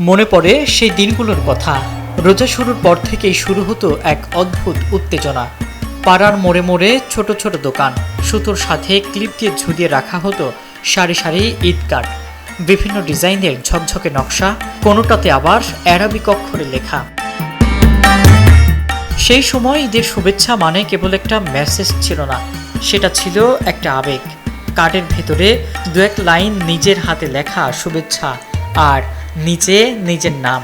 মনে পড়ে সেই দিনগুলোর কথা। রোজা শুরুর পর থেকেই শুরু হতো এক অদ্ভুত উত্তেজনা। পাড়ার মোড়ে মোড়ে ছোট ছোট দোকান, সুতোর সাথে ক্লিপ দিয়ে ঝুলিয়ে রাখা হতো সারি সারি ঈদ কার্ড, বিভিন্ন ডিজাইনের ঝকঝকে নকশা, কোনোটাতে আবার অ্যারাবিক অক্ষরে লেখা। সেই সময় ঈদের শুভেচ্ছা মানে কেবল একটা মেসেজ ছিল না, সেটা ছিল একটা আবেগ। কার্ডের ভেতরে দু এক লাইন নিজের হাতে লেখা শুভেচ্ছা আর নিচে নিজের নাম।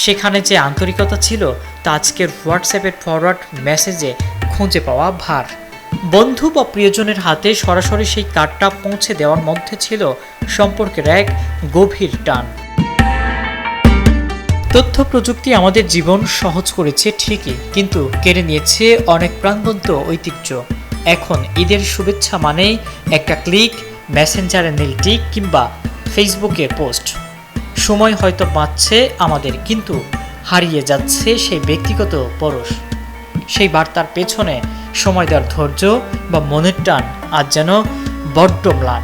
সেখানে যে আন্তরিকতা ছিল তা আজকের হোয়াটসঅ্যাপের ফরওয়ার্ড মেসেজে খুঁজে পাওয়া ভার। বন্ধু বা প্রিয়জনের হাতে সরাসরি সেই কার্ডটা পৌঁছে দেওয়ার মধ্যে ছিল সম্পর্কের এক গভীর টান। তথ্য প্রযুক্তি আমাদের জীবন সহজ করেছে ঠিকই, কিন্তু কেড়ে নিয়েছে অনেক প্রাণবন্ত ঐতিহ্য। এখন ঈদের শুভেচ্ছা মানেই একটা ক্লিক, মেসেঞ্জারে নীল টিক কিংবা ফেসবুকের পোস্ট। সময় হয়তো বাঁচছে আমাদের, কিন্তু হারিয়ে যাচ্ছে সেই ব্যক্তিগত পরশ, সেই বার্তার পেছনে সময় দেওয়ার ধৈর্য বা মনের টান আজ যেন বড্ড ম্লান।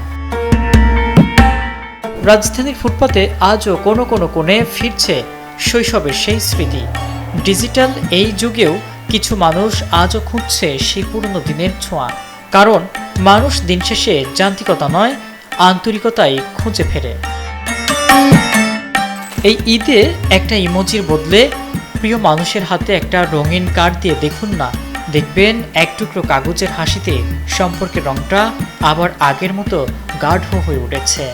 রাজধানীর ফুটপাতে আজও কোনো কোনো কোণে ফিরছে শৈশবের সেই স্মৃতি। ডিজিটাল এই যুগেও কিছু মানুষ আজও খুঁজছে সেই পুরনো দিনের ছোঁয়া, কারণ মানুষ দিন শেষে যান্ত্রিকতা নয়, আন্তরিকতাই খুঁজে ফেরে। এই ঈদে একটা ইমোজির বদলে প্রিয় মানুষের হাতে একটা রঙিন কার্ড দিয়ে দেখুন না, দেখবেন এক টুকরো কাগজের হাসিতে সম্পর্কের রংটা আবার আগের মতো গাঢ় হয়ে উঠেছে।